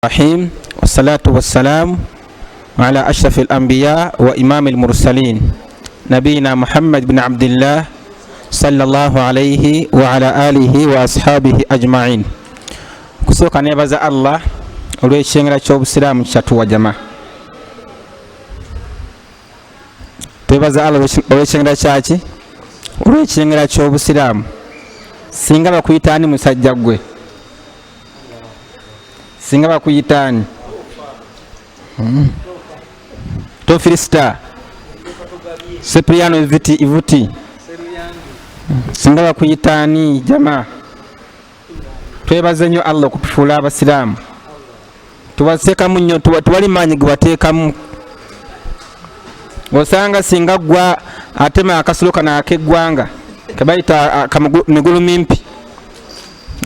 الرحيم والصلاة والسلام على أشرف الأنبياء وإمام المرسلين نبينا محمد بن عبد الله صلى الله عليه وعلى آله وأصحابه أجمعين. kusoka nebaza Allah olw'ekyenera ky'obusiraamu kyatuwa jama. Twebaza Allah olw'ekyenera kyaki? Olw'ekyenera ky'obusiraamu. Singa bakuyita ani musajja gwe? Singa bakuyitani Tofilista Cipriano Ivuti singa bakuyitani jama. Twebaze nnyo Allah okutufuula abasiraamu. Tubateekamu nnyo, tuwali maanyi ge bateekamu. Osanga singa gwa atema akasulo kana ak'eggwanga kebayita migulu mimpi,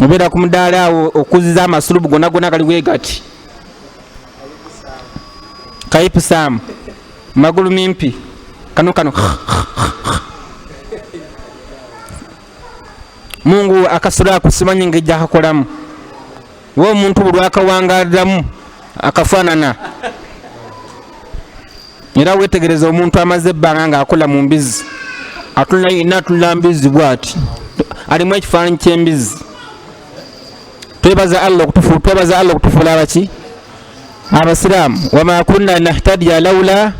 obeera ku mudaala awo okuziza amasulubu gonna gonna gali bwegati kaipusamu magulu mimpi kano Mungu akasulo ako simanyi ng'ejja akakolamu. Wa omuntu buli akawangaliramu akafaanana. Era weetegereza omuntu amaze ebbanga ng'akola mu mbizi, atula mbizi bw'ati, alimu ekifaananyi ky'embizi. Twebaza Allah okutufuula abaki? Abasiraamu. Wama kunna nahtadiya lawla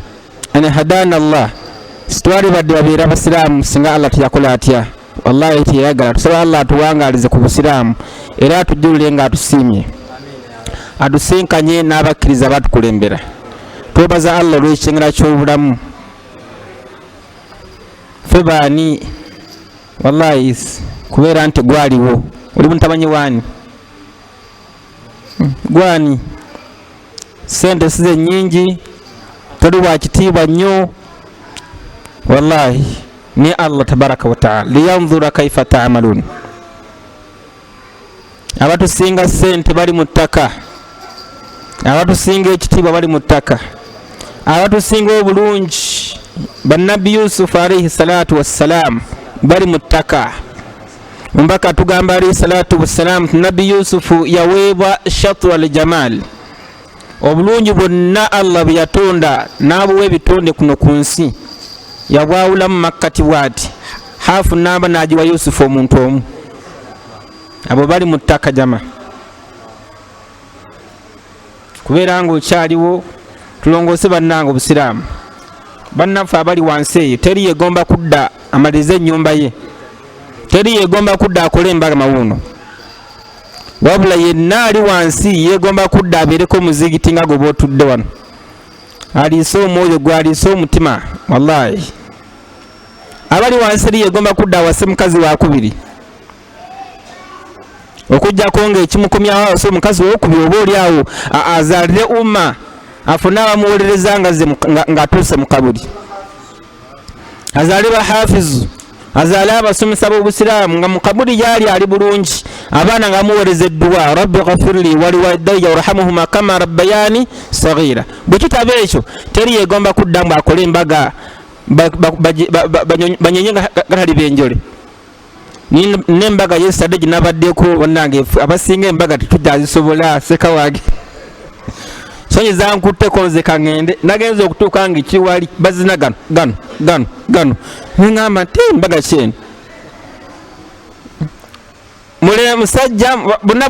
an hadana Allah. Situwali badde babeera abasiraamu singa Allah teyakola atya. Wallahi teyagala. Tusaba Allah atuwangalize ku busiraamu era atujjulire ng'atusiimye, atusinkanye n'abakkiriza batukulembera. Twebaza Allah olw'ekyenera ky'obulamu. Ffe baani wallahi kubeera nti gwaliwo oli mutamanyi waani gwani, sente size nyingi, toli wa kitiibwa nnyo wallahi ni Allah tabaraka wa taala liyanzura kaifa ta'malun. Abatusinga sente bali mu ttaka, abatusinga ekitiibwa bali mu ttaka, abatusinga obulungi bannabbi Yusuf alayhi salatu wassalam bali mu ttaka. Mbaka tugamba alayhi salatu wassalam nabbi Yusufu yaweebwa shatu al-jamal, obulungi bwonna Allah bwe yatonda n'abuwa ebitonde kuno ku nsi yabwawulamu makkati bw'ati, haafu namba n'agiwa Yusufu omuntu omu. Abo bali mu ttaka jama. Kubeera ng'okyaliwo tulongoose bannange obusiraamu. Bannaffe abali wansi eyo teri yegomba kudda amalirize ennyumba ye, teri yegomba kudda akole embaga mawuno, wabula yenna ali wansi yegomba kudda abeereko omuzigiti nga gwe bootudde wano, aliise omwoyo gwe, aliise omutima. Wallahi abali wansi eri yegomba kudda awase mukazi wakubiri, okujjako ng'ekimukomyawo awase omukazi wokubiri oba oli awo azaalire umma, afune abamuwolereza ng'atuuse mu kabuli, azaale bahafizu, azaale abasomesa b'obusiraamu nga mu kabuli gyali ali bulungi, abaana nga muweereza edduwa rabbi ghafirli waliwalidayya warhamuhuma kama rabbayani saghira. Bwe kitaba ekyo teri yegomba kudda mbu akole embaga banyonye nga gatali benjole. N'embaga yesadde gye nabaddeko bannange abasinga embaga tetujja azisobola seka wange sonyiza nkutteko nze kaŋŋende, nagenza okutuuka nga ekiwali bazina gano neŋŋamba nti embaga kyeno mule musajja bonna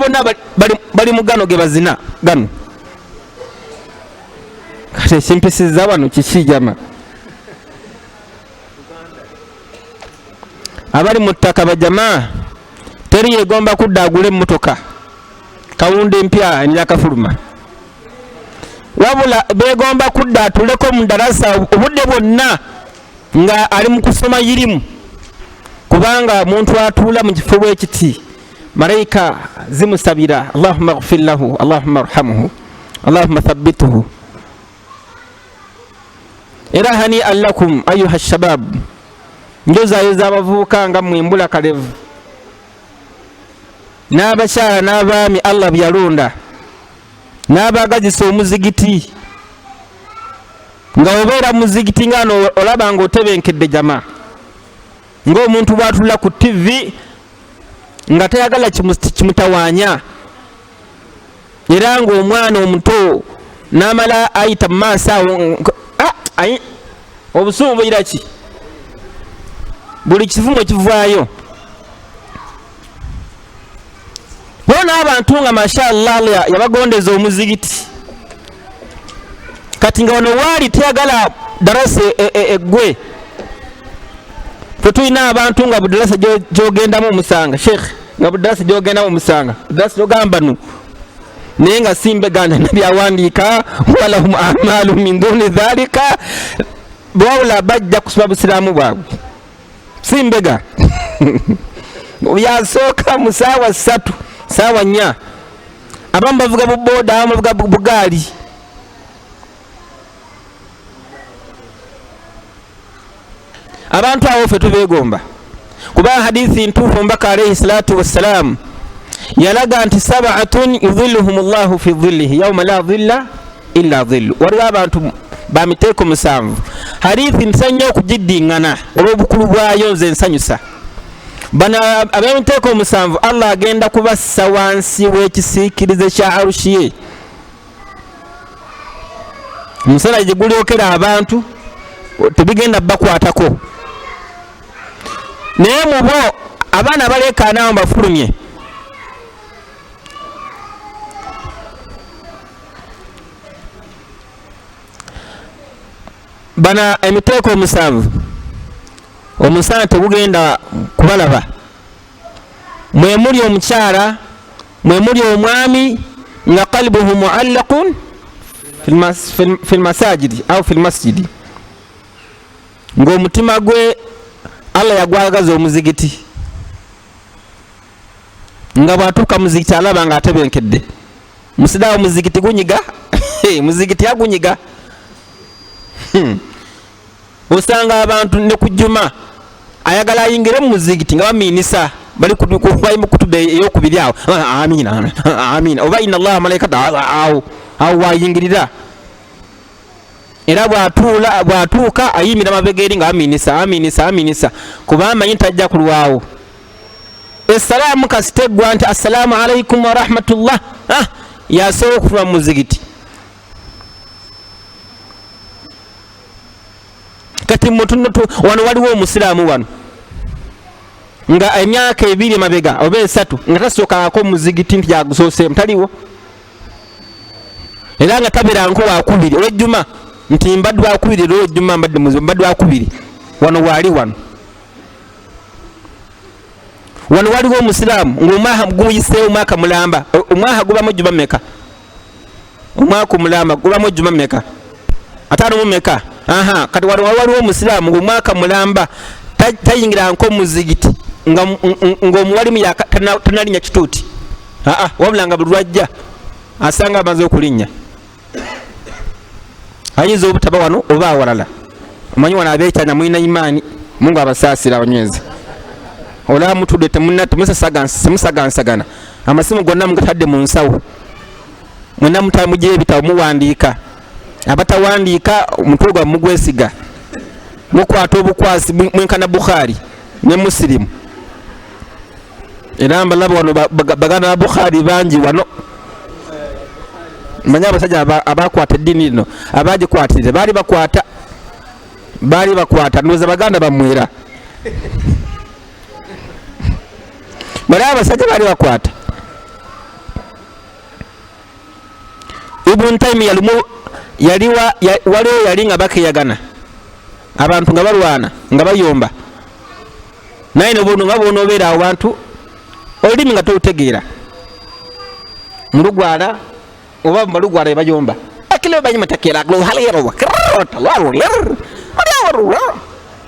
bali mu gano ge bazina gano. Kati ekimpisiza wano kiki jama? Abali mu ttaka bajama teri yegomba kudda agula emmotoka kawunda empya enyakafuluma, wabula begomba kudda atuleko mu darasa obudde bwonna nga ali mu kusoma irimu, kubanga omuntu atuula mu kifo bw'ekiti malayika zimusabira Allahumma ghfir lahu, Allahumma arhamhu, Allahumma thabbituhu. Era hani allakum ayuha shabab, njozaayoza abavubuka nga mwimbula kalevu n'abakyala n'abaami Allah bye yalonda, n'abagazisa omuzigiti, nga obeera muzigiti ngano olaba ng'otebenkedde jama, ng'omuntu bw'atulula ku TV nga tayagala kimutawaanya. era ng'omwana omuto n'amala ayita mu maaso awo obusuumu buyira ki buli kivumu ekivaayo. bona abantu nga mashallah yabagondeza omuzigiti kati nga wano waali teyagala darasa eggwe tetulina abantu nga budarasa gyogendamu omusanga sheikh nga budarasa gyogendamu omusanga darasa gyogamba nu naye nga simbeganda nabyawandiika walahum amalu min duni dhalika bwawula bajja kusoma busiraamu bwabwe simbega yasooka mu saawa 3 saawa 4 abamu bavuga buboda abamu bavuga bugaali. abantu abo ffe tubegomba kuba hadithi ntuufu mbaka alayhi salatu wassalam yalaga nti sab'atun yudhilluhum Allahu fi dhillihi yawma la dhilla illa dhillu. waliwo abantu bamiteeko 7 hadithi nsanya okugiddingana olw'obukulu bwayo nze nsanyusa. bano ab'emiteeko 7 Allah agenda kubassa wansi w'ekisiikirize kya arushi ye musala gye gulyokera abantu tebigenda bakwatako. naye mubo abaana baleekaanawo mbafulumye bana emiteeko 7 omusana tegugenda kubalaba. mwemuli omukyala mwemuli omwami nga qalbuhu muallaqun fi lmasajidi au fi lmasjidi ng'omutima gwe Allah yagwagaza omuzigiti nga bwatuuka muzigiti alaba nga atebenkedde musidaawo muzigiti gunyiga muzigiti agunyiga. osanga abantu ne ku juma ayagala ayingire mu muzigiti nga bamiinisa bali kutuba eyokubiri awo amina amina oba inna allaha malaikata awo wayingirira era bwatuuka ayimira mabega eri nga aminisa kuba amanyi tajja kulwawo. essalaamu kasiteggwa nti assalaamu alaikum wa rahmatullah yasobola okufuluma mu muzigiti. kati wano waliwo omusiraamu wano nga emyaka 2 mabega oba 3 nga tasookangako muzigiti nti jagusoosemu taliwo era nga tabeeranko wakubiri olwejjuma nti mbadde wakubiri olwejjuma mbadde wakubiri wano waali wano waliwo omusiraamu ng'omwaka guyiseewo omwaka mulamba omwaka gubamu jjuma meka omwaka mulamba gubamu jjuma meka 5 meka kati waliwo omusiraamu ng'omwaka mulamba tayingiranko muzigiti ng'omuwalimu tanalinya kituuti wabula nga buli lwajja asanga amaze okulinnya. ayinza obutaba wano oba awalala omanyi wano abeekyanya mulina imaani mungu abasaasira abanywezi olaba mutudde temusagansagana amasimu gonna mugatadde mu nsawo mwena mutamugira ebitabo muwandiika abatawandiika omutwe gwa mugwesiga mukwata obukwasi mwenkana Bukhari ne Muslim era mbalaba wano bagana ba Bukhari bangi wano manya abasajja abakwata eddiini lino abagikwatire baali bakwata ndowooza baganda bamwera balaba abasajja baali bakwata. Ibn Taymiyyah waliwo yali nga bakeyagana abantu nga balwana nga bayomba naye nobono nga bonobeera awo bantu olulimi nga tolutegeera mulugwala oba mubalugwala ebayomba akile banyimatakera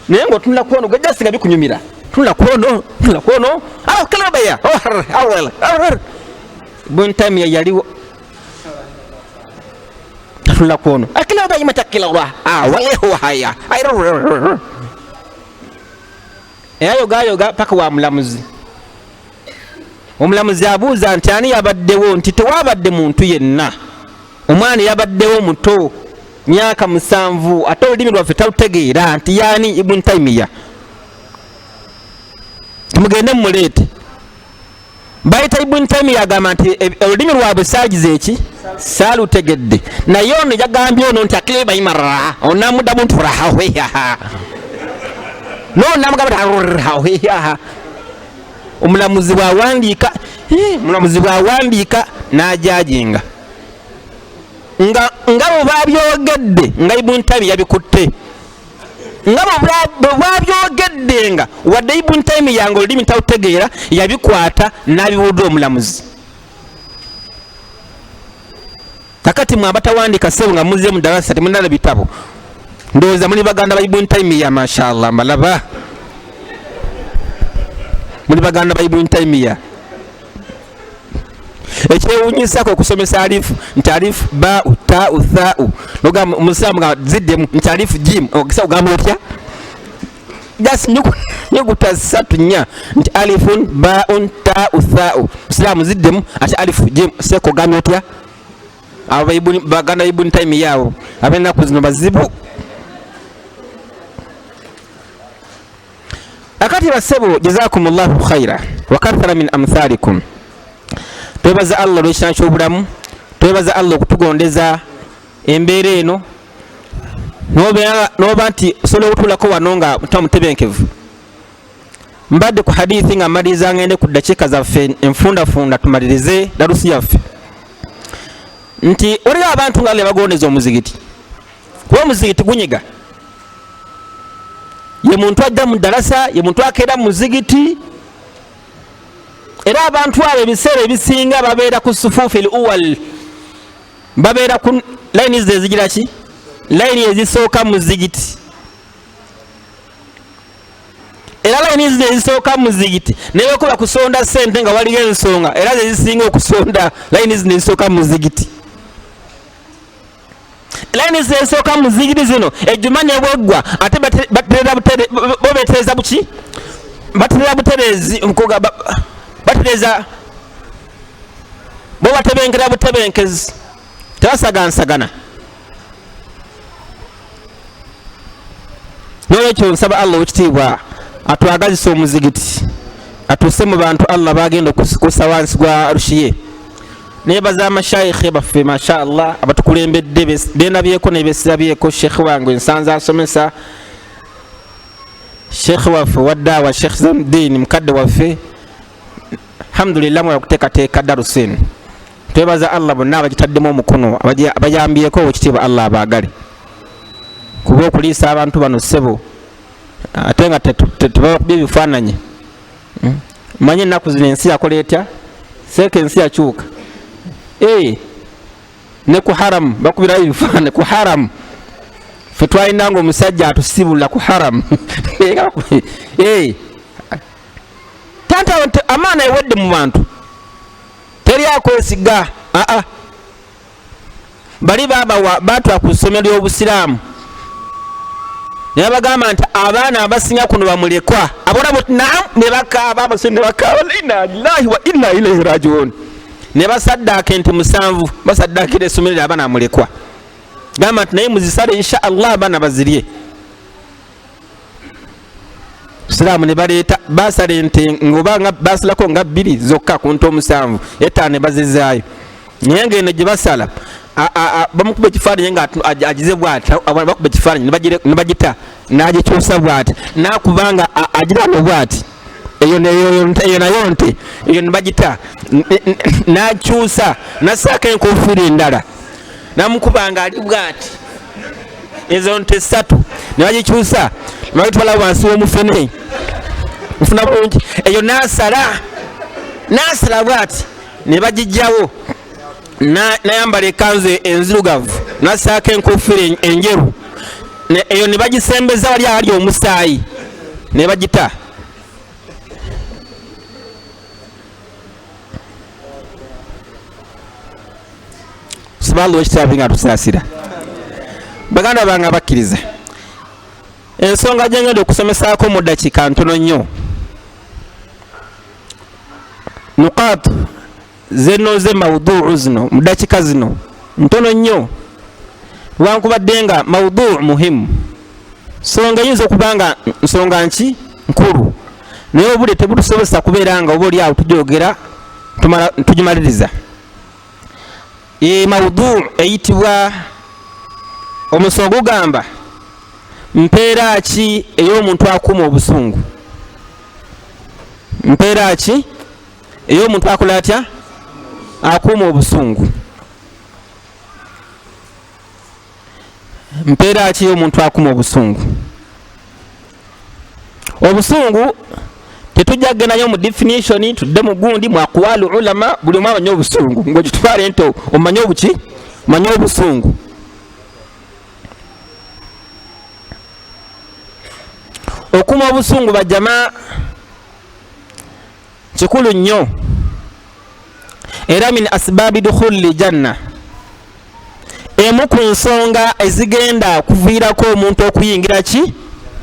naye ngaotunula kwono gajjasinga bikunyumira tunula kwono kalebeya Ibn Taymiyyah yaliwo tunula kwono akile banyimatakera waleho haya eyayogayoga paka wa mulamuzi omulamuzi abuuza nti ani yabaddewo nti tewabadde muntu yenna omwana yabaddewo muto myaka 7 ate olulimi lwaffe talutegeera nti yaani Ibn Taymiyyah tumugende mumuleete bayita Ibn Taymiyyah agamba nti olulimi lwabwe saagize eki saalutegedde naye ono yagambye ono nti akileba imarra onamuddamu nti rahaweyaha nonamugamba omulamuzi bwawandiika n'ajajinga nga bwe babyogedde nga Ibn Taymiyyah yabikutte nga bwe babyogedde nga wadde Ibn Taymiyyah nga olulimi tawutegeera yabikwata n'abiwulira omulamuzi. Kakati mwaba tawandiika ssebo nga muze mu darasa temunala bitabo ndowooza muli baganda ba Ibn Taymiyyah mashallah malaba muli baganda ba Ibn Taymiyyah. Ekyewuunyisako okusomesa alifu nti alifu bau tau thau nogamba omusiraamu nga ziddemu nti alifu jim ogisa ogamba otya just nyuguta 3 nnya nti alifun baun tau thau musiraamu ziddemu ati alifu jim seko ogambye otya abo baganda Ibn Taymiyyah abo ab'ennaku zino bazibu. Akati basebo jazakumullahu khaira wa kathara min amthalikum. Twebaza Allah lw'ekirala ky'obulamu, twebaza Allah okutugondeza embeera eno n'oba nti osobola okutuulako wano nga tamutebenkevu. Mbadde ku hadithi nga mmaliriza ngende ku ddakiika zaffe enfundafunda tumalirize darusi yaffe nti waliwo abantu nga bagondeza omuzigiti kuba omuzigiti gunyiga ye muntu ajja mu darasa ye muntu akeera mu muzigiti era abantu abo ebiseera ebisinga babeera ku sufuufi al-awwal babeera ku layini ezigira ki layini ezisooka mu muzigiti era layini ezisooka mu muzigiti naye kuba kusonda ssente nga waliwo ensonga era zezisinga okusonda layini zino ezisooka mu muzigiti. Layini zisooka mu muzigiti zino ejjuma ne bweggwa ate bobetereza buki baterera buterezi nkoga batereza bo batebenkera butebenkezi tebasagansagana. Nolwekyo nsaba Allah ekitiibwa atwagazisa omuzigiti atuuse mu bantu Allah bagenda okusikuusa wansi gwa arshiye. Nebaza amashayikhe baffe masha Allah abatukulembedde benabyeko nebesirabyeko Sheikh wange nsanza asomesa Sheikh waffe waddawa Sheikh Zamdin mukadde waffe alhamdulillah mwa kuteekateeka darusin. Twebaza Allah bonna abagitaddemu omukono abayambyeko ekitiibwa Allah abaagale kuba okuliisa abantu bano ssebo ate nga tebakubye ebifaananyi. Manye ennaku zino ensi yakola etya seeka ensi yakyuka ne ku haramu bakubirayo ebifaananyi ku haramu ffe twalinanga omusajja atusibula ku haramu tanta amaana ewedde mu bantu teri akwesiga bali babawa batwa ku ssomero ly'obusiraamu ne bagamba nti abaana abasinga kuno bamulekwa abona naam ne bakaaba abasonde bakaaba inna lillahi wa inna ilaihi rajiun ne basaddaaka nti 7 basaddaakira essomero abaana amulekwa gamba nti naye muzisale insha Allah abaana bazirye. Siraamu ne baleeta basale nti ngobanga basalako nga 2 zokka ku nto 7 etaano ne bazizaayo naye ngeno gye basala bamukuba ekifaananyi nga agize bw'ati bakuba ekifaananyi ne bagita n'agikyusa bw'ati nakubanga agirano bw'ati eyo nayo nte eyo ne bagita n'akyusa nassaako enkofiira endala namukubanga ali bw'ati ezo nte 3 ne bagikyusa ne bagitwala wansi w'omufene nfuna bulungi eyo n'asala bw'ati ne bagijjawo nayambala ekanzu enzirugavu nassaako enkofiira enjeru eyo ne bagisembeza wali ali omusaayi ne bagita subhanallah ekitaabi nga tusaasira baganda bange abakkiriza. Ensonga gye ngenda okusomesaako mu ddakiika ntono nnyo nuqaat zenoze mawduu zino mu ddakiika zino ntono nnyo lwankubadde nga mawduu muhimu nsonga eyinza okuba nga nsonga nkulu naye obudde tebutusobozesa kubeera nga oba oli awo tujogera tugimaliriza. Mawdu eyitibwa omusomo gugamba mpeera ki ey'omuntu akuuma obusungu. Mpeera ki ey'omuntu akola atya akuuma obusungu. Mpeera ki ey'omuntu akuuma obusungu. Obusungu tetujja kugendayo mu definition tudde mu gundi mu aqwalu ulama buli omu amanyi obusungu ng'ogitwale nti omanyi obuki manyi obusungu. Okuuma obusungu bajama kikulu nnyo era min asbaabi dukhuli janna, emu ku nsonga ezigenda kuviirako omuntu okuyingira ki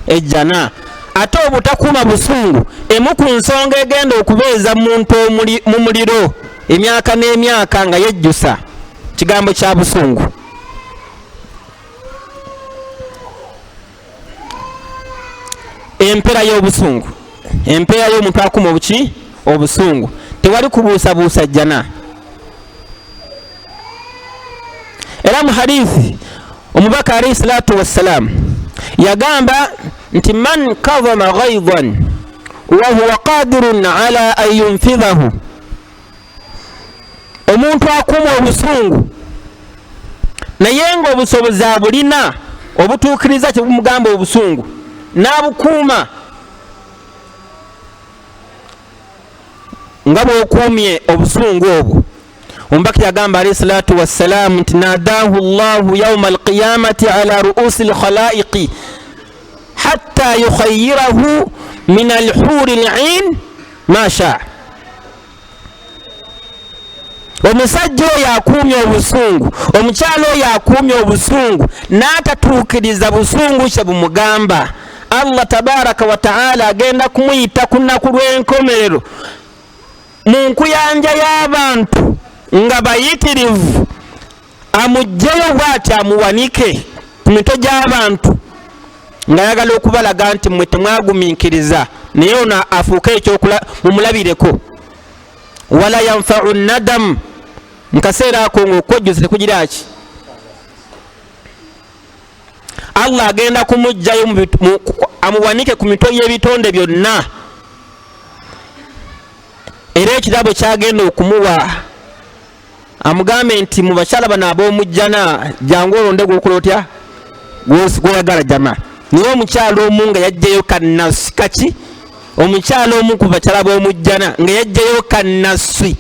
ejjana. Ate obutakuuma busungu emu ku nsonga egenda okubeeza muntu mu muliro emyaka n'emyaka nga yejjusa kigambo kya busungu. Empeera y'obusungu, empeera y'omuntu akuuma obuki obusungu, tewali kubuusabuusa jjana. Era mu hadithi omubaka alayhi salatu wassalam yagamba nti man kadhama ghaidan wa huwa qadirun ala an yunfidhahu, omuntu akuuma obusungu naye ng'obusobozi abulina obutuukiriza kye bumugamba obusungu n'abukuuma nga bw'okuumye obusungu obwo. Omubaka yagamba alayhi salatu wassalamu nti nadahu llahu yauma alqiyamati ala ruusi alkhalaiqi hatta yukhayyirahu min alhuri lin ma shaa. Omusajja oyo akuumye obusungu, omukyalo oyo akuumye obusungu n'atatuukiriza busungu kye bumugamba, Allah tabaraka wa taala agenda kumuyita ku nnaku lw'enkomerero mu nkuyanja y'abantu nga bayitirivu, amugjeyo bw'ati amuwanike ku mitwe gy'abantu ng'ayagala okubalaga nti mmwe temwagumiikiriza, naye ono afuuke ekyokola mumulabireko. Wala yanfa'u nadam, mu kaseera ako ng'okwejjusa tekugira ki, Allah agenda kumugjayo amuwanike ku mitwe y'ebitonde byonna. Era ekirabo kyagenda okumuwa amugambe nti mu bakyala bano ab'omujjana jangu olonde gwokola otya gweyagala jama. Naye omukyalo omu nga yajjayo kannaswi kaki, omukyalo omu ku bakyala b'omujjana nga yajjayo kannaswi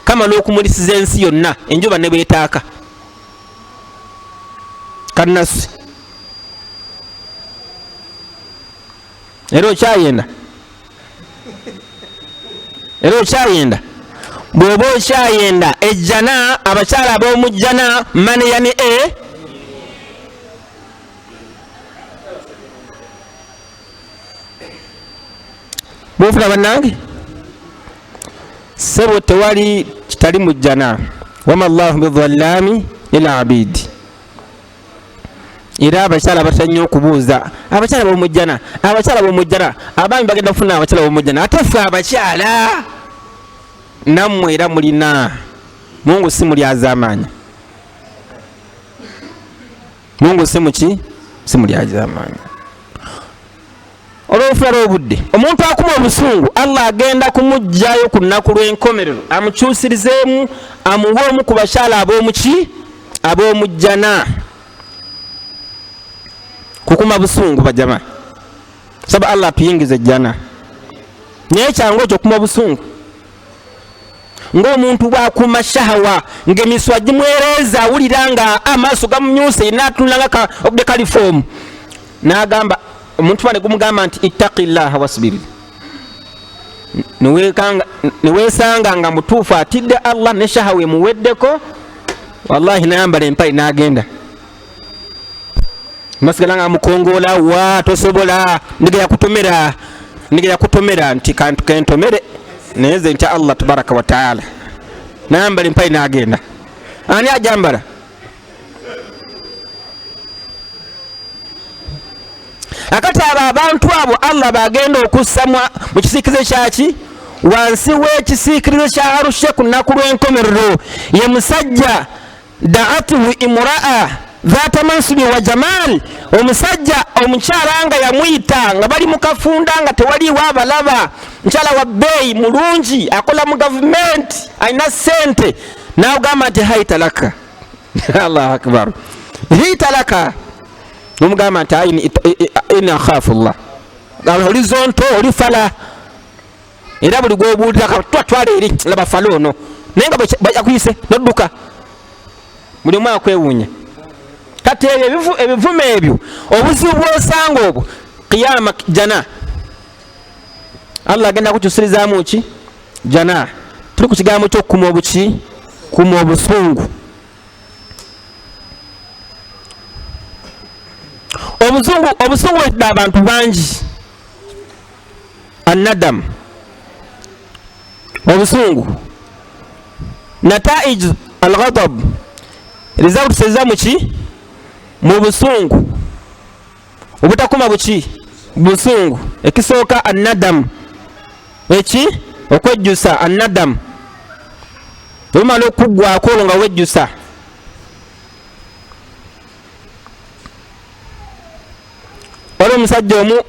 kamala okumulisiza ensi yonna enjuba ne bwetaaka. Kannaswi era okyayenda, era okyayenda. Bw'oba okyayenda ejjana, abakyala ab'omujjana maneyani bufuna bannange sebo tewali kitali mu jjana. Wama llahu bidhallami lil abidi. Era abakyala batannyo okubuuza abakyala b'omujjana, abakyala b'omujjana, abaami bagenda kufuna abakyala b'omujjana. Ate ffe abakyala nammwe era mulina, Mungu si muli az'amaanyi, Mungu si muki si muli az'amaanyi. Olw'obufula lw'obudde omuntu akuuma obusungu Allah agenda kumugjayo ku nnaku lw'enkomerero amukyusirizeemu amuwe omu ku bakyala ab'omuki ab'omujjana. Kukuuma busungu bajama saba Allah atuyingiza ejjana. Naye kyangu ekyo okuuma busungu ng'omuntu bw'akuuma shahawa ng'emiswa gimwereeza awulira nga amaaso gamumyuse n'atunulanga obudde kalifoomu n'agamba omuntu wane gumugamba nti ittaqillaha wasbiri, niweesanga nga mutuufu atidde Allah ne shahawa emuweddeko, wallahi nayambala empale n'agenda masigala nga mukongoola wa tosobola ndigera kutomera nti kantu kentomere naye nze ntya Allah tabaraka wa taala. Nayambala empale n'agenda. Ani ajambala? Akati abo abantu abo Allah bagenda okussa mu kisikizo kyaki wansi w'ekisiikirizo kya arushe ku lunaku lw'enkomerero ye musajja da'atuhu imraa dhata mansubi wa jamal, omusajja omukyala nga yamuyita nga bali mu kafunda nga tewaliwo abalaba, mukyala wa bbeeyi mulungi akola mu gavumenti alina ssente, n'agamba nti haita laka allahu akbar haita laka, nomugamba nti ina akhafu llah, oli zonto oli fala, era buli gwobuulira twatwala eri laba fala ono, naye nga bajakuyise nodduka, buli mwe akwewuunya. Kati ebivume ebyo obuzibu bw'osanga obwo qiyama jana Allah agenda kukyusirizaamu ki jana. Tuli ku kigambo ky'okukuma obuki, kuma obusungu. Obusungu bwetudde abantu bangi, annadam, obusungu, nataij alghadab, results eza muki mu busungu obutakuma buki busungu. Ekisooka annadam, eki okwejjusa, annadam omala okuggwako olwo nga wejjusa. Olwo omusajja omu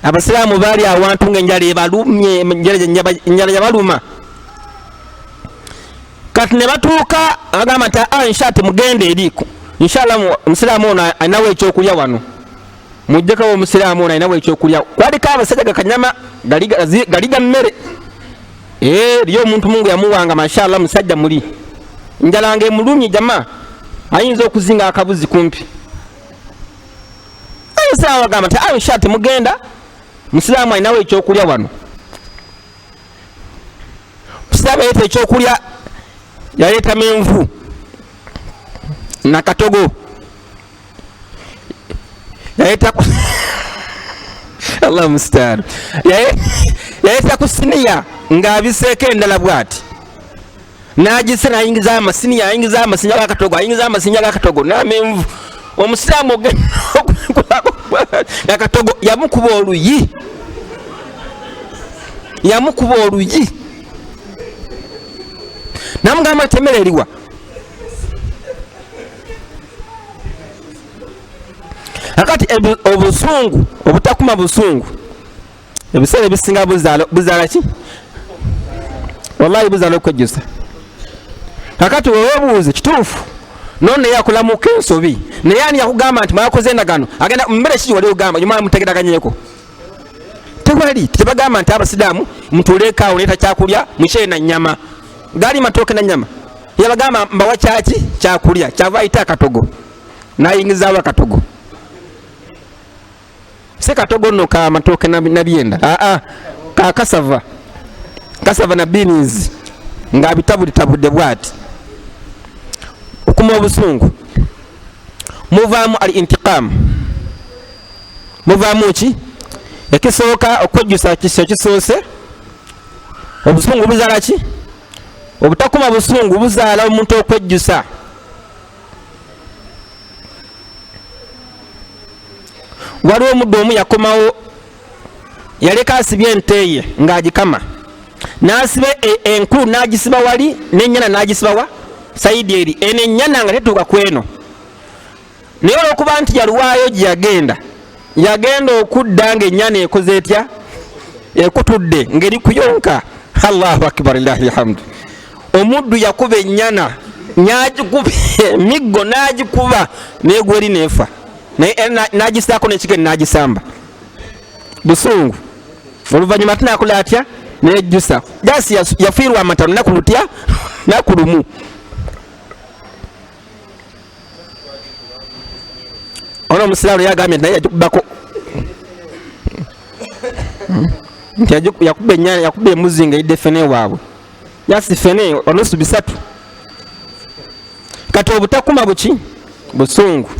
abasiraamu baali awantu ng'enjala ebalumye, enjala yabaluma, kati ne batuuka agamba nti inshallah mugende eriiko, inshallah omusiraamu ono alinawo ekyokulya wano, mujjeko omusiraamu ono alinawo ekyokulya. Kwaliko abasajja gakanyama gali ga mmere, liyo omuntu mungu yamuwanga mashallah musajja muli, njala ng'emulumye jama ayinza okuzinga akabuzi kumpi. Omusiraamu agamba nti inshallah mugenda, omusiraamu alinawo ekyokulya wano. Omusiraamu yaleeta ekyokulya, yaleeta menvu na katogo, yaleeta Allah mustaan, yaleeta ku siniya ng'abiseeko endala bw'ati, n'agise n'ayingiza amasiniya, ayingiza amasinya g'akatogo, ayingiza amasinya g'akatogo n'amenvu. Omusiraamu akatogo yamukuba oluyi, yamukuba oluyi, namugamba temere eriwa. Akati obusungu obutakuma busungu ebiseera ebisinga buzaala ki? Wallahi buzaala okwejjusa. Akati wewebuuze kituufu none yakulamuka ensobi, naye ani yakugamba nti mwakoze endagano agenda mmere kiki wali ogamba nyuma mutegeraganyeko? Tewali. Tebagamba nti abasiraamu mutuleekaawo leeta kyakulya mukyere na nnyama, gali matooke na nnyama. Yabagamba mbawa kyaki kyakulya, kyava ayita akatogo n'ayingizaawo akatogo. Se katogo nno ka matooke na byenda, ka kasava na beans ng'abitabudde bw'ati. Okuma obusungu muvaamu al intiqam, muvaamu ki? Ekisooka okwejjusa kisa kisoose. Obusungu buzaala ki? Obutakuma busungu buzaala omuntu okwejjusa. Waliwo omuddu omu yakomawo, yaleka asibye ente ye ng'agikama, n'asiba enkulu n'agisiba wali, n'ennyana n'agisiba wa sayidi eri, eno ennyana nga tetuuka ku eno. Naye olw'okuba nti yaluwaayo gye yagenda okudda ng'ennyana ekoze etya? Ekutudde ng'eri kuyonka. Allahu akbar lillahi alhamdu. Omuddu yakuba ennyana n'agikuba emiggo, n'agikuba n'egwa eri n'efa, n'agisaako n'ekigere n'agisamba. Busungu. Oluvannyuma tunakola atya? N'ejjusa. Jasi yafiirwa amatano naku lutya? Naku lumu. Ono omusiraamu yagambye naye yagikubako nti yakuba ennyana, yakuba embuzi ng'eridde ffene waabwe. Jasi ffene oluusi bisatu. Kati obutakuma buki? Busungu.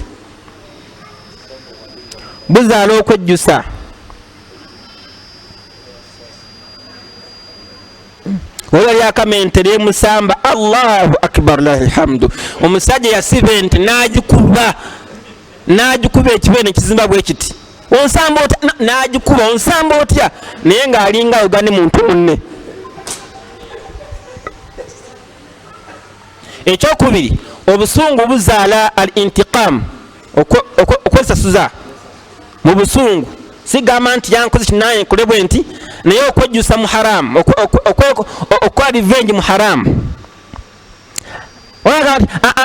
Buzaala okwejjusa. Waliwo yali akama ente n'emusamba, Allahu akbar lillahi alhamdu. Omusajja yasiba ente n'agikuba ekibe ne kizimba bwe kiti. onsamba otya n'agikuba onsamba otya naye ng'alinga yogani muntu munne. Ekyokubiri, obusungu buzaala al intiqam, okwesasuza mu busungu. Sigamba nti yankoze kinaye nkolebwe nti, naye okwejjusa mu haramu, okwa revenge mu haramu.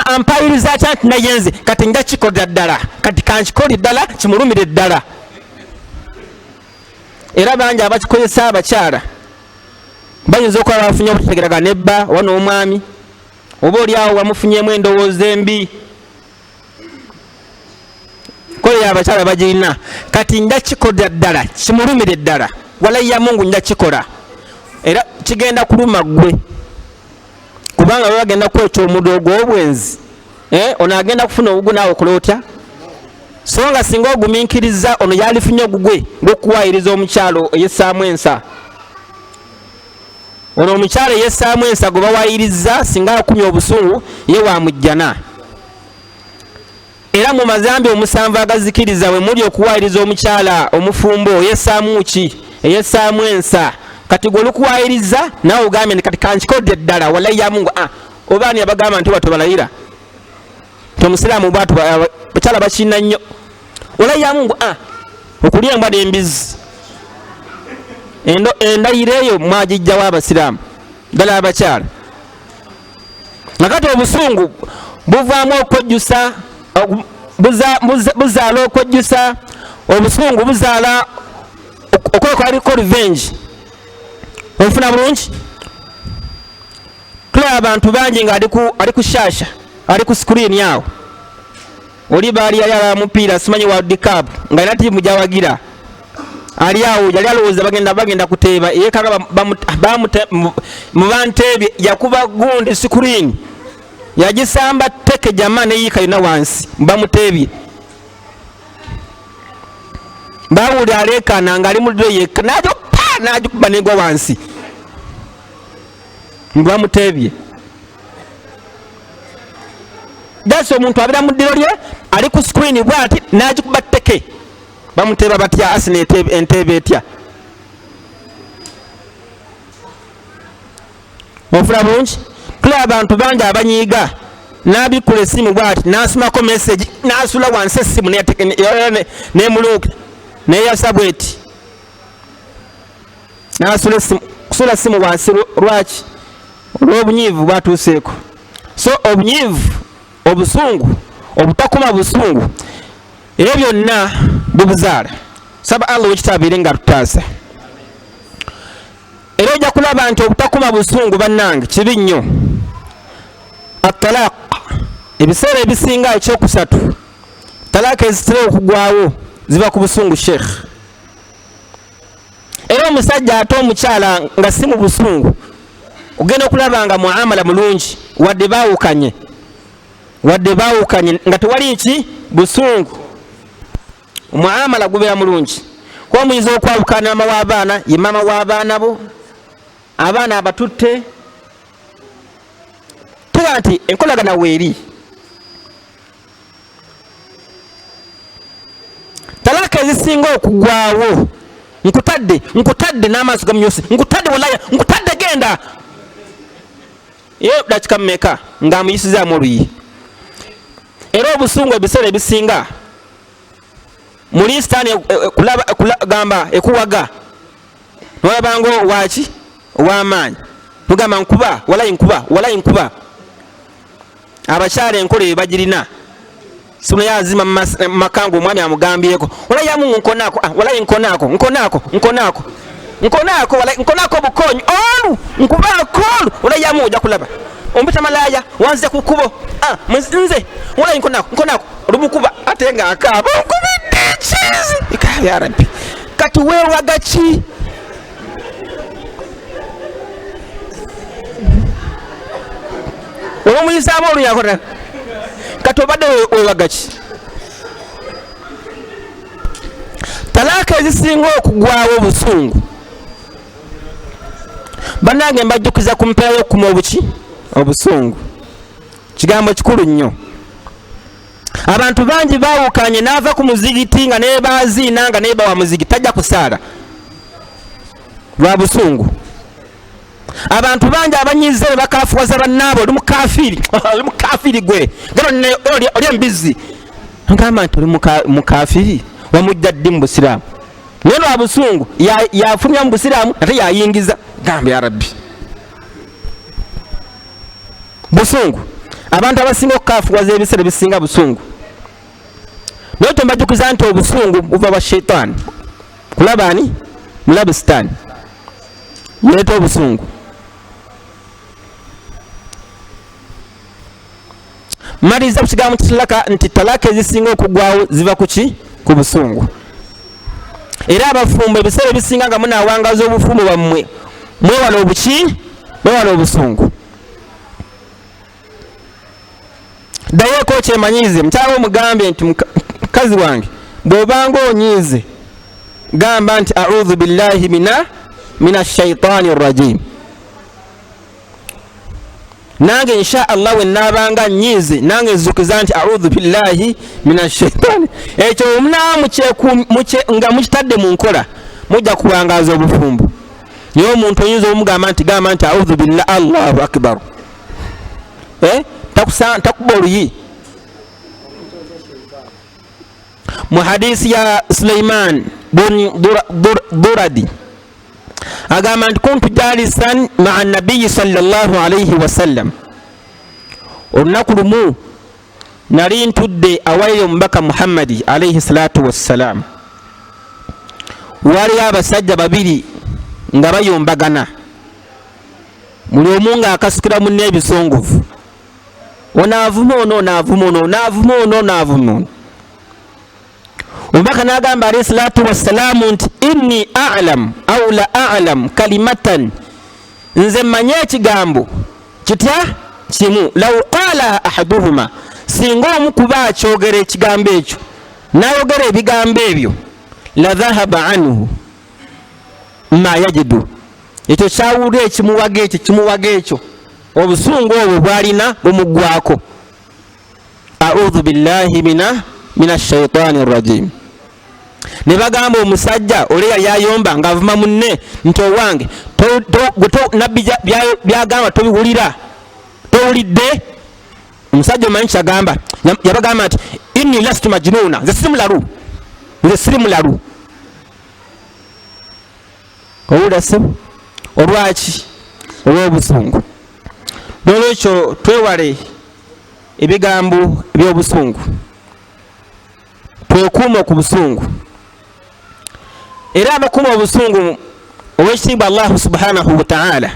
Ampayiriza atya nti nayenze kati nja kikolera ddala, kati kankikole ddala kimulumire ddala. Era bangi abakikozesa abakyala bayinza okuba bafunye obutegeragana nebba oba n'omwami, oba oli awo wamufunyemu endowooza embi. Kolera abakyala bagirina, kati nja kikolera ddala kimulumire ddala, walaiya Mungu nja kikola, era kigenda kuluma ggwe kubanga bwe bagenda kwekya omudoogo obwenzi, ono agenda kufuna obugwe naawe okola otya? So nga singa ogumiikiriza ono yalifunye ogugwe ng'okuwaayiriza omukyalo eyessaamu ensa. Ono omukyalo eyessaamu ensa gwe bawaayiriza singa akumya obusungu ye wamujjana. Era mu mazambi omusanvu agazikiriza bwe muli okuwaayiriza omukyala omufumbo eyessaamu ki? Eyessaamu ensa. Kati gwe olukuwaayiriza naawe ogambye nti kati kankikodde ddala, walaiya Mungu. Obaani abagamba nti bwatyo balayira, omusiraamu bwatyo bakyala bakirina nnyo. Walaiya Mungu okulya embwa n'embizi, endayiro eyo mwagijjawo abasiraamu ddala abakyala. Nakati obusungu buvaamu okwejjusa, buzaala okwejjusa. Obusungu buzaala okwekola revenge. Ofuna bulungi? Tulaba abantu bangi nga ali ku shaasha, ali ku screen awo. Oli baali yali ala mupiira simanyi World Cup nga ina tiimu gyawagira. Ali awo yali alowooza bagenda kuteeba, ye kaga mu banteebye yakuba gundi screen. Yagisamba teke jamaa ne yika ina wansi bamuteebye. Bawuli alekana nga ali muliro yekka n'agikuba negwa wansi. Bamuteebye. Dasi omuntu abira mu ddiro lye ali ku screen bw'ati n'agikuba tteke. Bamuteeba batya asina enteebe etya. Ofuna bulungi? Tulaba abantu bangi abanyiiga n'abikula essimu bw'ati n'asomako message n'asula wansi essimu n'emuluuka n'eyasa bw'eti. N'asula essimu, kusula essimu wansi lwaki? Olw'obunyiivu bwatuuseeko. So obunyiivu, obusungu, obutakuma busungu, ebyo byonna bibuzaala. Saba Allah wekitabiire nga tutaasa. Era ojja kulaba nti obutakuma busungu bannange kibi nnyo. At-talaq, ebiseera ebisinga ekyokusatu, talaaka ezitera okugwawo ziba ku busungu sheikh. Era omusajja ate omukyala nga si mu busungu ogenda okulaba nga muamala mulungi wadde baawukanye nga tewali ki busungu, muamala gubeera mulungi. Kuba muyinza okwawukana maama w'abaana ye maama w'abaana bo, abaana abatutte, tuga nti enkolagana weeri. Talaaka ezisinga okugwawo nkutadde n'amaaso gamuyose, nkutadde walaya, nkutadde genda. Ye dakika mmeka ng'amuyisizaamu oluyi. Era obusungu ebiseera ebisinga muli sitaani gamba ekuwaga nolabanga waki ow'amaanyi, tugamba nkuba walayi nkuba. Abakyala enkola eyo bagirina. Sino yazima makango omwami amugambyeko, walaiya Mungu nkonaako, walayi nkonaako bukonyi olu nkubaako olu, walaiya Mungu ojja kulaba ompita malaya wanze ku kkubo, nze walayi nkonaako olubukuba ate nga akaaba onkubidde ekizi. Ya Rabbi, kati weewaga ki? Olwomuyisaamu oluyakota kati obadde weewaga ki? Talaaka ezisinga okugwawo obusungu bannange mbajjukiza ku mpeera y'okukuma obusungu. Kigambo kikulu nnyo. abantu bangi baawukanye n'ava ku muzigiti nga naye baziina nga naye bawa muzigiti tajja kusaala lwa busungu. abantu bangi abanyize bakafuwaza bannaabo oli mukafiri gwe oli embizi ngamba nti oli mukafiri wamujja ddi mu busiraamu naye lwa busungu yafulumya mu busiraamu ate yayingiza gamba ya rabbi busungu. abantu abasinga okukafuwaza ebiseera bisinga busungu naye tombajukiza nti obusungu buva bwa sheitaani kulabani mulabe sitaani yeeta obusungu. Maliriza ku kigambo kitalaka nti talaka ezisinga okugwawo ziva kuki ku busungu. Era abafumbo ebiseera ebisinga nga munaawangaza obufumbo bwammwe mwewala obuki mwewala obusungu. Dayeko kyemanyize mukyala omugambe nti mukazi wange bw'obanga onyiize gamba nti a'udhu billahi mina shaitaani rajim. nange insha Allah we nabanga nyize nange nzukiza nti a'udhu billahi minash shaitani. Ekyo omunamu nga mukitadde mu nkola mujja kuwangaza obufumbo. Yo omuntu oyinza omugamba nti gamba nti a'udhu billahi Allahu akbar. Takuba oluyi. Mu hadisi ya Sulaiman bin Duradi agamba nti kuntu jalisan ma'a nabiyyi sallallahu alayhi wa sallam. Olunaku lumu nali ntudde awali omubaka Muhammadi alayhi salatu wassalam. Wali abasajja babiri nga bayombagana muli omu nga akasikira munne ebisongovu. Onaavuma ono naavuma ono naavuma ono naavuma ono. Omubaka n'agamba alayhi salatu wassalamu nti inni a'lam aw la a'lam kalimatan, nze manye ekigambo kitya kimu law qala ahaduhuma, singa omu kuba akyogera ekigambo ekyo n'ayogera ebigambo ebyo la dhahaba anhu ma yajidu, ekyo kyawulira ekimuwaga ekyo obusungu obwo bwalina bumugwako. A'udhu billahi minash shaitani rajim. Ne bagamba omusajja oli yali ayomba ng'avuma munne nti owange nabbi byagamba tobiwulira towulidde. Omusajja omanyi kyagamba yabagamba nti inni lastu majnuna, nze siri mulalu. Owulase olwaki? Olw'obusungu. N'olwekyo twewale ebigambo by'obusungu, twekuuma ku busungu. Era abakuuma obusungu ow'ekitiibwa Allahu subhanahu wa ta'ala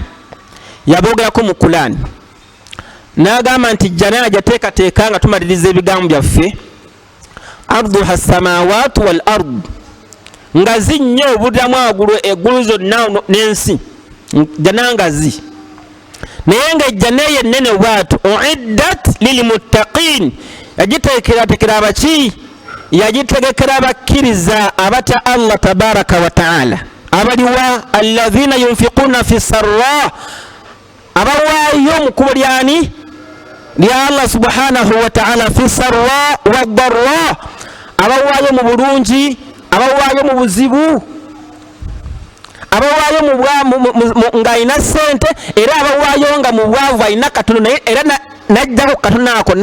yaboogerako mu Qur'an n'agamba nti jana jateekateeka nga tumaliriza ebigambo byaffe arduha samawatu wal ard, nga zinnya obuddamu agulu eggulu zonna n'ensi jana ngazi. Naye nga ejjana eyo ennene bwatu uiddat lilmuttaqin, yagiteekeratekera abaki? Yagitegekera abakkiriza abatya Allah tabaraka wa ta'ala. Abaliwa alladhina yunfiquna fi sarra, abawaayo mu kkubo lyani? Lya Allah subhanahu wa ta'ala. Fi sarra wa dharra, abawaayo mu bulungi, abawaayo mu buzibu, abawaayo nga alina ssente, era abawaayo nga mu bwavu alina katono naye era najjako katono ako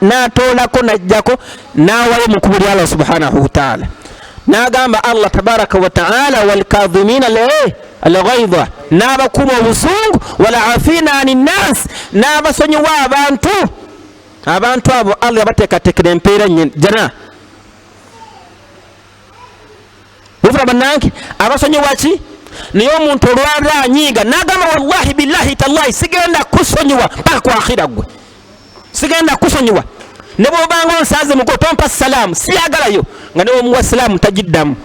n'atoolako najjako n'awaayo mu kkubo lya Allah subhanahu wa ta'ala. N'agamba Allah tabaraka wa ta'ala walkadhimina alghaidha, n'abakuuma obusungu walafina ani nnas, n'abasonyiwa abantu abo Allah yabateekateekera empeera jana. Mufuna bannange abasonyiwa ki? Naye omuntu olwala anyiiga n'agamba wallahi billahi tallahi sigenda kusonyiwa paka ku akhira gwe, sigenda kusonyiwa. Ne bw'obanga onsaaze mugo tompa salaamu siyagalayo, nga ne omuwa salaamu tagiddamu.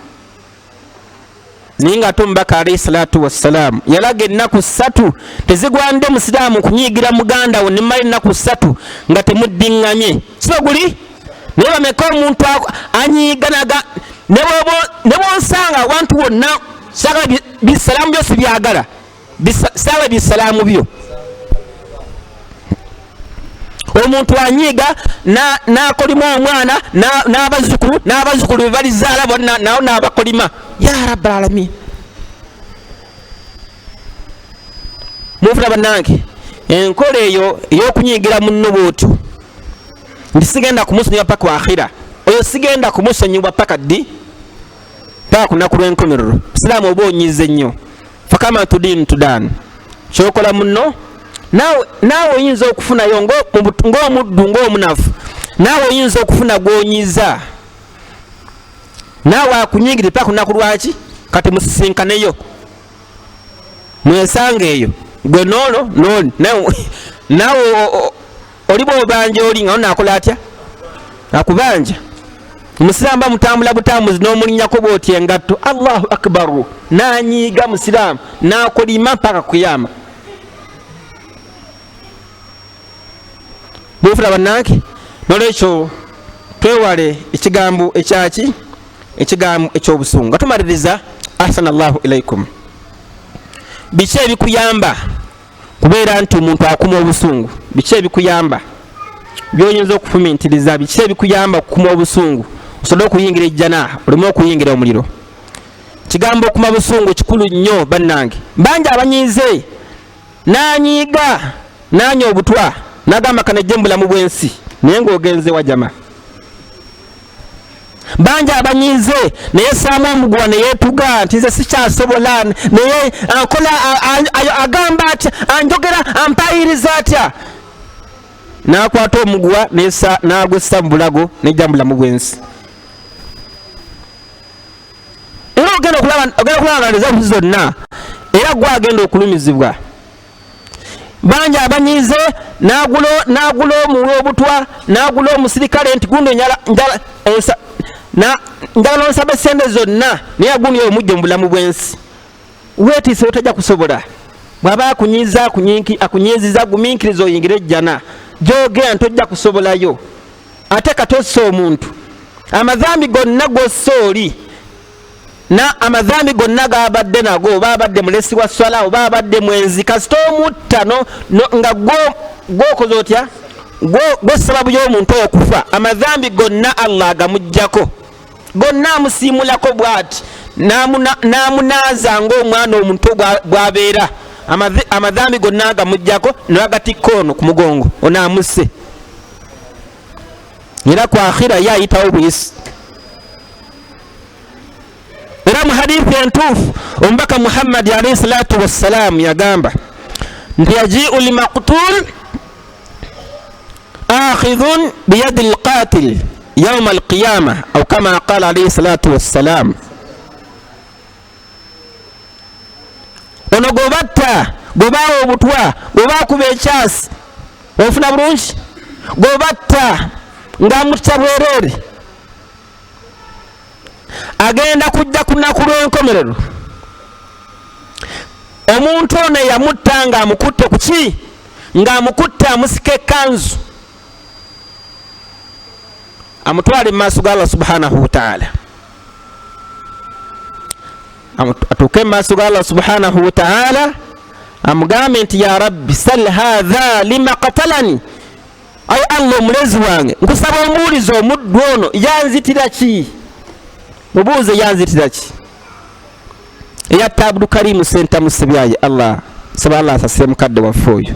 Naye ng'ate omubaka alayhi salatu wassalamu yalaga ennaku 3 tezigwande musiraamu kunyiigira muganda wo nemala ennaku 3 nga temuddiŋŋanye. Siba guli? Naye bameka omuntu anyiiganaga ne bw'onsanga abantu wonna saagala bisalaamu byo sibyagala, saagala bisalaamu byo. omuntu anyiga nakolima omwana n'abazzukulu balizaala bonna nawo n'abakolima. Ya rabbal alamin, mufuna bannange, enkola eyo ey'okunyigira munno bwotyo nti sigenda kumusonyiwa paka wakhira, oyo sigenda kumusonyiwa paka ddi paka kunaku lw'enkomerero. Isiraamu oba onyize nnyo, fakama tudin tudan, kyokola munno naawe oyinza okufunayo ng'omuddu ng'omunafu, naawe oyinza okufuna gw'onyiza, naawe akunyigire paka kunaku lwaki kati musisinkaneyo mwesanga eyo gwe noono naawe oliba obanja oli nga onakola atya akubanja. Omusiraamu bamutambula butambuzi n'omulinyako bw'oti engatto, Allahu akbaru, nanyiiga musiraamu nakolima mpaka kuyama. Mufuna bannange, nolwekyo twewale ekigambo ekyaki, ekigambo ekyobusungu. Nga tumaliriza, ahsanallahu ilaikum, biki ebikuyamba kubeera nti omuntu akuma obusungu? Biki ebikuyamba by'oyinza okufumintiriza? Biki ebikuyamba okukuma obusungu osobole okuyingira ejjana olimu okuyingira omuliro? Kigambo okuma busungu kikulu nnyo bannange. Mbanja abanyiize nanyiiga nanya obutwa nagamba kanejje mu bulamu bw'ensi naye ng'ogenze wajama. Mbanja abanyiize naye saamu omugwa ne yeetuga nti nze sikyasobola, naye akola agamba atya, anjogera ampayiriza atya, n'akwata omugwa n'agwessa mu bulago nejja mu bulamu bw'ensi. Era ogenda okulaba buzi zonna, era gwe agenda okulumizibwa. Banja abanyiize n'agula omuwe obutwa, n'agula omusirikale nti gundo njala nsaba sente zonna, naye agundi omujja mu bulamu bw'ensi. Weetiise otajja kusobola. Bw'aba akunyiiziza gumiikiriza oyingire ejjana, gy'ogenda tojja kusobolayo. Ate katossa omuntu amazambi gonna gossa oli, amadhambi gonna gabadde nago, oba abadde mulesi wa swala, oba abadde mwenzi, kasita omutta nga gwokoze otya, gwe sababu y'omuntu okufa, amadhambi gonna Allah agamuggyako, gonna amusiimulako bw'ati n'amunaaza ng'omwana omuntu bw'abeera, amadhambi gonna agamuggyako n'agatikka ono ku mugongo onaamusse, era ku akhira ye ayitawo buyisi. Era mu hadithi entuufu omubaka Muhammad alayhi salatu wassalam yagamba nti yaji'u limaqtul akhidhun biyadi alqatil yawma alqiyama au kama qala alayhi salatu wassalam. Ono gobatta, gobawo obutwa, gobakuba ekyasi, ofuna bulungi, gobatta ng'amutta bwerere, agenda kujja ku nnaku lw'enkomerero. Omuntu ono yamutta ng'amukutte ku ki? Ng'amukutte amusika ekkanzu, amutwale mu maaso ga Allah subhanahu wa ta'ala. Atuuke mu maaso ga Allah subhanahu wa ta'ala amugambe nti ya rabbi sal hadha lima qatalani, ayi Allah omulezi wange nkusaba omuwulize omuddu ono yanzitira ki? Mubuuze yanzitira ki? Eyatta Abdul Karim Senta Musibyaye, Allah saba Allah asasire mukadde waffe oyo.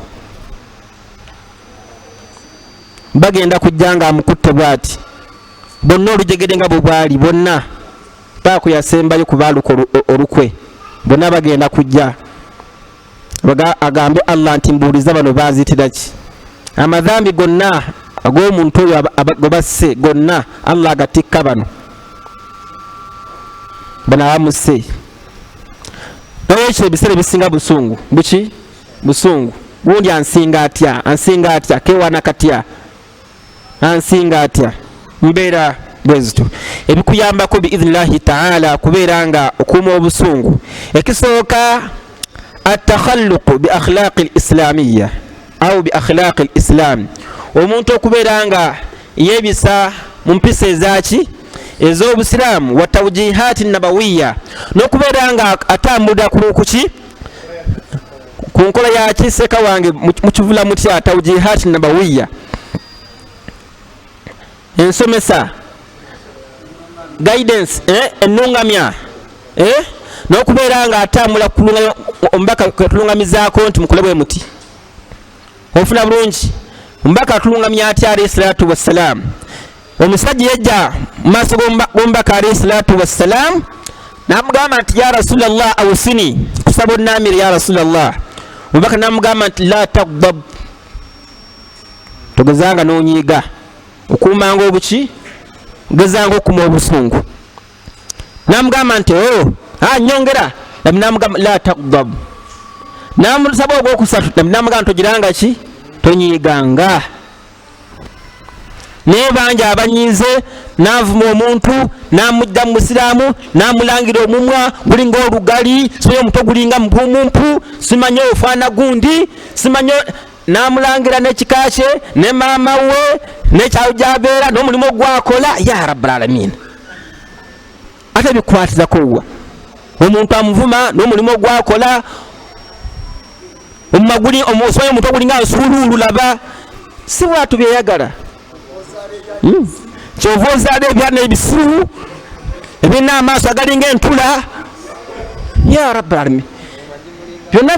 Bagenda kujja nga amukutte bw'ati, bonna olujegere nga bwe bwali, bonna paako yasembayo ku baaluka olukwe, bonna bagenda kujja agambe Allah nti mbuuliza bano baazitira ki? Amadhambi gonna ag'omuntu oyo gwe basse gonna Allah agatikka bano abamusse. Nolwekyo ebiseera ebisinga busungu buki? Busungu. Gundi ansinga atya, kewana katya, ansinga atya. Mbeera bwezito ebikuyambako biidhnillahi ta'ala kubeera nga okuuma obusungu. Ekisooka atakhalluqu bi akhlaqi al-islamiyya au bi akhlaqi al-islam, omuntu okubeera nga yebisa mu mpisa ezaki ez'obusiraamu wa tawjihati nabawiyya, n'okubeera nga atambulira kuki ku nkola ya kiseka wange mu kivula mutya tawjihati nabawiyya, ensomesa guidance ennungamya n'okubeera nga atambula omubaka kwetulungamizaako nti mukole bwe muti ofuna bulungi omubaka atulungamya atya alayhi salatu wassalam omusajja yajja mu maaso g'omubaka alayhi salatu wassalam n'amugamba nti ya rasulallah awusini kusaba onnaamire ya rasulallah omubaka n'amugamba nti la tagdab togezanga n'onyiiga okuumanga obuki ogezanga okuma obusungu n'amugamba nti nyongera nabi n'amugamba la tagdab n'amusaba ogwokusatu nabi n'amugamba nti ogiranga ki tonyiiganga naye bangi abanyiize n'avuma omuntu n'amujja mu busiraamu n'amulangira omumwa gulinga olugali simanyi omutwe gulinga mpumumpu simanyi ofaana gundi simanyi n'amulangira n'ekika kye ne maama we n'ekyawo gy'abeera n'omulimu gwakola ya rabbal alamin ate bikwatizako wa omuntu amuvuma n'omulimu gwakola omumaguli simanyi omutwe gulinga nsuuluulu laba si bwatu byeyagala kyova ozaala ebyana ebisiru ebirina amaaso agalinga entula ya rabbal alamin byonna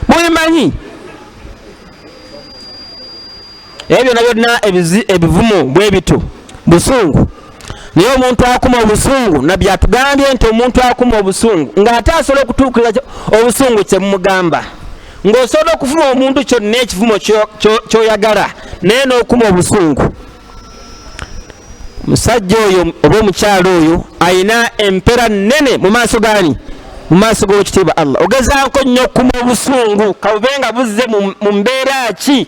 mubimanyi ebyo byonna byonna ebivumo bwe bito busungu naye omuntu akuma obusungu nabbi atugambye nti omuntu akuma obusungu ng'ate asobola okutuukiriza obusungu kyemumugamba ng'osobola okuvuma omuntu kyonna ekivumo kyoyagala naye n'okuma obusungu musajja oyo oba omukyalo oyo ayina empera nnene mu maaso gani mu maaso g'ekitiibwa Allah ogezaako nnyo okuma obusungu kabubenga buzze mu mbeera ki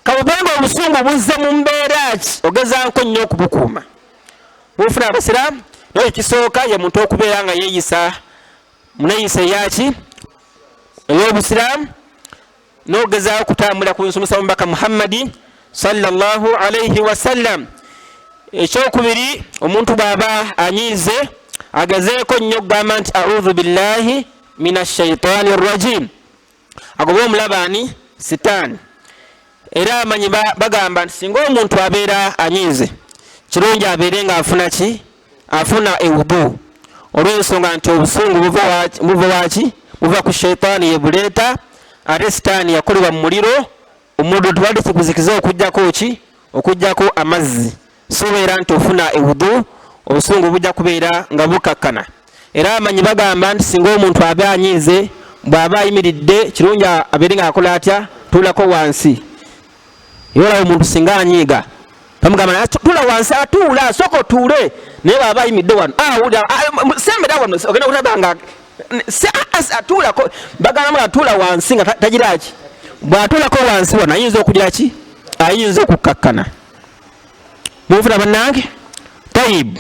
kabubenga obusungu buzze mu mbeera ki ogezaako nnyo okubukuuma bufuna abasiraamu naye ekisooka ye muntu okubeera nga yeeyisa muneyisa eyaki ey'obusiraamu n'ogezaako okutambula ku nsomesa omubaka Muhammadi sallallahu alayhi wasallam. Ekyokubiri omuntu bw'aba anyiize agezeeko nnyo okugamba nti a'udhu billahi minash shaitani rrajim agobe omulabaani sitaani era amanyi bagamba nti singa omuntu abeera anyiize kirungi abeere nga afuna ki afuna ewudu olw'ensonga nti obusungu buva waki buva ku shaitaani yebuleeta ate sitaani yakolebwa mu muliro omuliro tubadde kiguzikiza okugjako ki okugjako amazzi sobeera nti ofuna ewudu obusungu bujja kubeera nga bukakkana era amanyi bagamba nti singa omuntu aba anyiize bw'aba ayimiridde kirungi abeere nga akola atya tuulako wansi yoolaba omuntu singa anyiiga bamugamba tuula wansi atuula sooka otuule naye bw'aba ayimidde wano sembera wano ogenda kulabanga atuulako bagamba atuula wansi nga tagira ki bw'atuulako wansi wano ayinza okugira ki ayinza okukakkana mufuna bannange tayib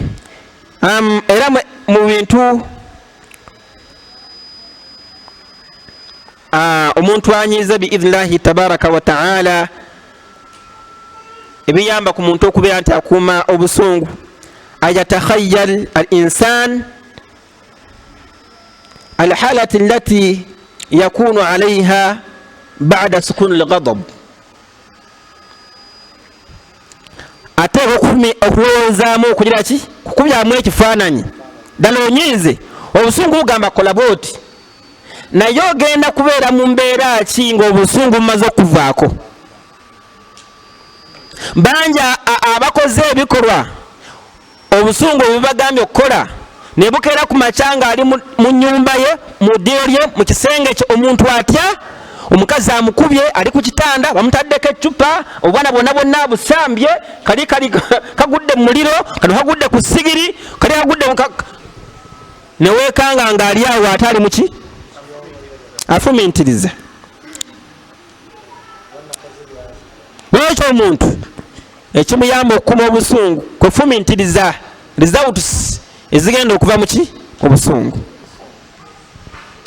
era mu bintu omuntu anyiiza biidhnillahi tabaraka wa taala ebiyamba ku muntu okubeera nti akuuma obusungu ayatakhayyal al insan alhalati allati yakunu alayha ba'da sukun al-ghadab ateeka okulowoozamu okugira ki kukubyamu ekifaananyi ddala onyiize obusungu bugamba kola booti naye ogenda kubeera mu mbeera ki ng'obusungu bumaze okuvaako bangi abakoze ebikolwa obusungu bwebagambye okukola ne bukeera ku makya ng'ali mu nnyumba ye mu ddiiro lye mu kisenge kye omuntu atya omukazi amukubye ali ku kitanda bamutaddeko eccupa obwana bwonna bwonna busambye kali kagudde mu muliro kali kagudde ku sigiri kali kagudde neweekanga ng'ali awo ate ali muki afumintiriza lwekyo omuntu ekimuyamba okukuma obusungu kwefumintiriza results ezigenda okuva muki obusungu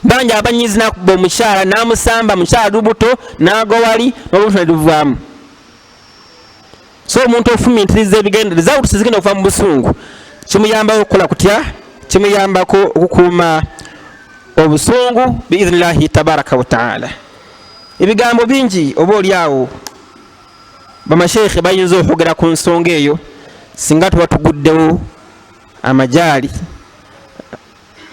bangi abanyiizi nakuba omukyala n'amusamba mukyala lubuto n'agowali n'olubuto ne luvaamu so omuntu ofumintiriza ebigendereza results zigenda okuva mu busungu kimuyambako okukola kutya kimuyambako okukuuma obusungu biidhnillahi tabaraka wa taala ebigambo bingi oba oli awo bamasheekhe bayinza okwogera ku nsonga eyo singa tuba tuguddewo amajaali,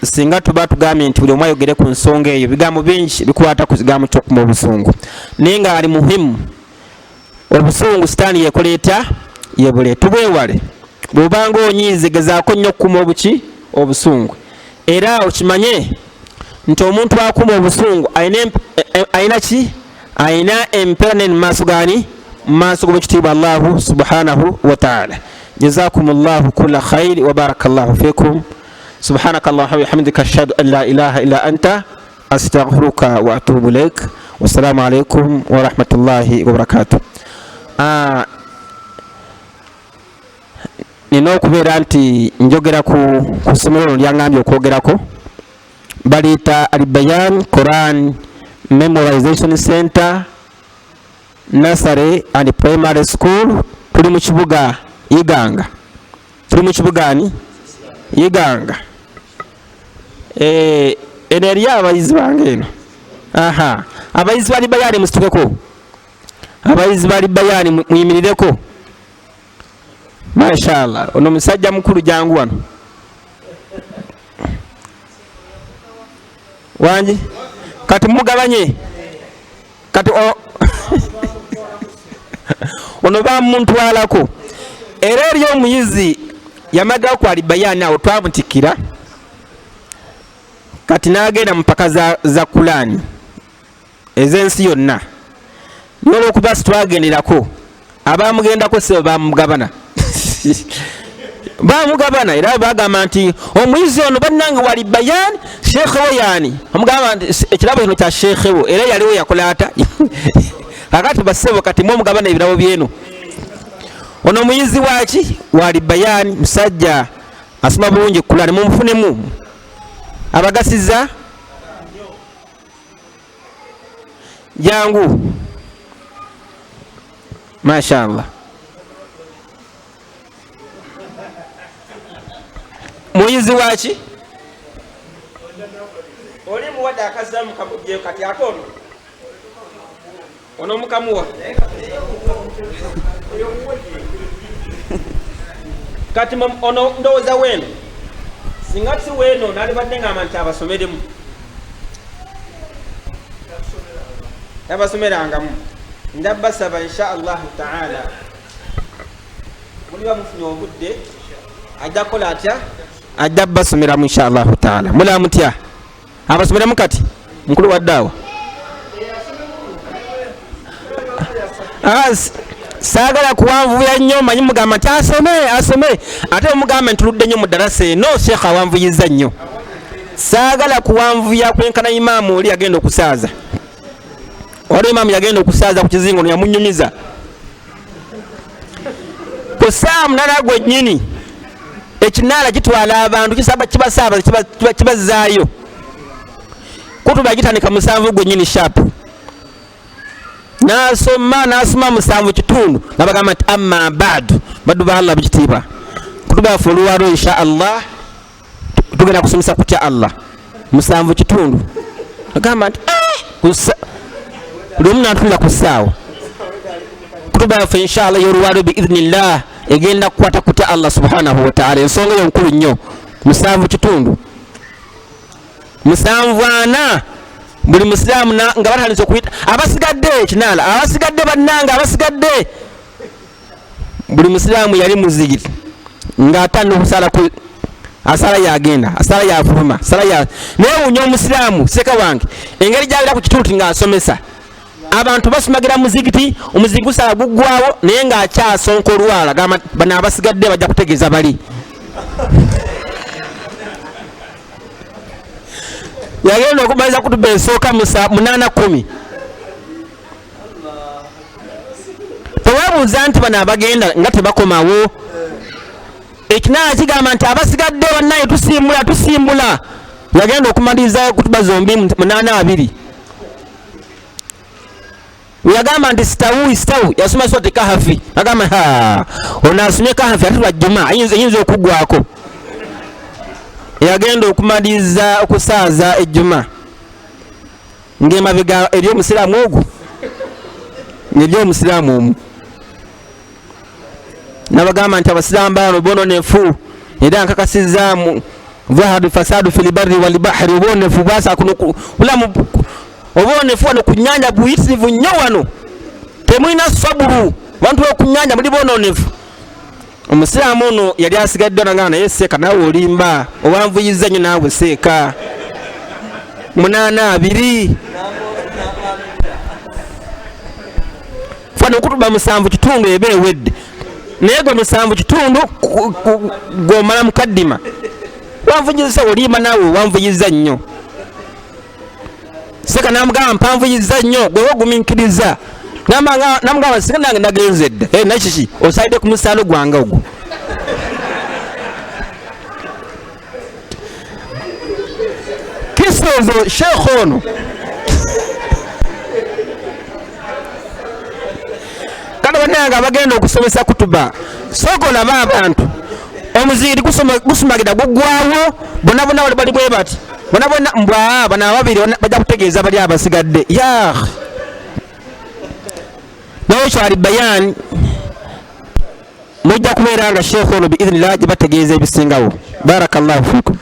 singa tuba tugambye nti buli omu ayogere ku nsonga eyo. Bigambo bingi bikwata ku kigambo ky'okukuma obusungu, naye nga ali muhimu. Obusungu sitaani yekoleeta yebule, tubwewale. Bw'obanga onyiize gezaako nnyo okukuma obusungu, era okimanye nti omuntu akuma obusungu ayina ki? Ayina emperane mu maaso gani? Mu maaso g'ekitiibwa Allahu subhanahu wa ta'ala. Jazakumullahu kulla khair wa barakallahu fikum. سبحانك اللهم وبحمدك أشهد أن لا إله إلا أنت أستغفرك وأتوب إليك. والسلام عليكم ورحمة الله وبركاته. nina okubeera nti njogera ku ssomero lyangambye okwogerako, baliyita Al-Bayan Quran Memorization Center Nursery and Primary School. Tuli mu kibuga Iganga, tuli mu kibuga Iganga. Eno eri abayizi bange eno. Abayizi bali Bayani musitukeko, abayizi bali Bayani muyimirireko. Mashallah, ono musajja mukulu jangu wano wangi kati mugabanye kati ono bamuntwalako. Era eri omuyizi yamagao ku Al-Bayan awo twamutikira, kati n'agenda mu mpaka za Kulani ez'ensi yonna. N'olwokuba sitwagenderako, abaamugendako sebo bamugabana bamugabana. Era bagamba nti omuyizi ono bannange wa Al-Bayan sheekhe we yani, omugamba nti ekirabo kino kya sheekhe wo, era yaliwo yakola ata kakati basebo kati mwomugabana ebirabo byeno. Ono muyizi waki wa Al-Bayan, musajja asoma bulungi Kulani, mumufunemu abagasiza jangu. Mashallah, muyizi waki oli muwadde akazamu kamugyeyo kati ate ono mukamuwa kati ono ndowooza weeno, singa si weeno nalibadde ngamba nti abasomeremu, abasomerangamu. Ndabasaba insha Allahu ta'ala muliba mufunye obudde ajja kukola atya, ajja basomeramu insha Allahu ta'ala. Mulaba mutya abasomeremu kati mukulu wa ddaawa? Saagala kuwanvuya nnyo, manyi mugamba nti asome ate omugamba ntuludde nnyo mu darasa eno, sheekha awanvuyizza nnyo. Saagala kuwanvuya kwenkana imaamu oli yagenda okusaaza, waliwo imaamu yagenda okusaaza ku kizingo ono yamunyumiza ku ssaawa munala gwennyini. Ekinaala kitwala abantu kibasaabaza kibazaayo, kutuba gitandika 7 gwennyini shapu. Nasoma 7 kitundu nabagamba nti amma badu badu ba Allah bikitiibwa kutuba yaffe oluwalo insha Allah tugenda kusomesa kutya Allah 7 kitundu. Nagamba nti buli omu natulira ku ssaawa. Kutuba yaffe insha Allah y'oluwalo biidhnillah egenda kukwata kutya Allah subhanahu wa ta'ala. Ensonga eyo nkulu nnyo. 7 kitundu 74 buli musiraamu nga batandise okuyita abasigadde ekinaala, abasigadde bannange, abasigadde. Buli musiraamu yali muzigiti ng'atandika okusala ku asala yagenda, asala yafuluma, asala ya naye wunya omusiraamu seka wange engeri gy'abira ku kituuti ng'asomesa. Abantu basumagira muzigiti, omuzigi gusala guggwawo naye ng'akyasonka olwala, gamba bano abasigadde bajja kutegeeza bali. Yagenda okumaliza kutuba ensooka 8-10. Teweebuuza nti bano abagenda nga tebakomawo. Ekinaala kigamba nti abasigadde bannaye tusimbula. Yagenda okumalirizayo kutuba zombi 8-2. Yagamba nti sitawu yasoma sote Kahafi. Agamba ono asomye Kahafi ate lwajjuma ayinza okuggwako. Yagenda okumaliriza okusaaza ejjuma ng'emabega eri omusiraamu ogwo ng'eri omusiraamu omu nabagamba nti abasiraamu bano bononefu era nkakasizaamu dhahara fasadu fil barri wal bahri obonefu bwasa kuno bulamu obonefu wano ku nnyanja buyitirivu nnyo wano temulina saburu bantu ku nnyanja muli bononefu. Omusiraamu ono yali asigadde nanga naye seeka naawe olimba owanvuyiza nnyo naawe seeka 82 fano okutuba 7 kitundu eba ewedde naye gwe 7 kitundu gw'omala mukaddima wanvuyiza olimba naawe wanvuyiza nnyo seeka namugamba mpanvuyiza nnyo gwe woguminkiriza namugamba singa nange nagenze dda nakiki osalidde ku musaalo gwange ogwo. Kisozo sheekh ono kale banange abagenda okusomesa kutuba sooka olaba abantu omuzikiti gusumagira gugwawo bonabona bali bwe bati bonabona mbwa bana ababiri bajja kutegeeza bali abasigadde ya nawe kyali bayani mujja kubeera nga sheekh ono biidhnillah gye bategeeza ebisingawo. Barakallahu fikum.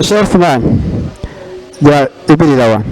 Sheikh Fulan ya ibiri lawan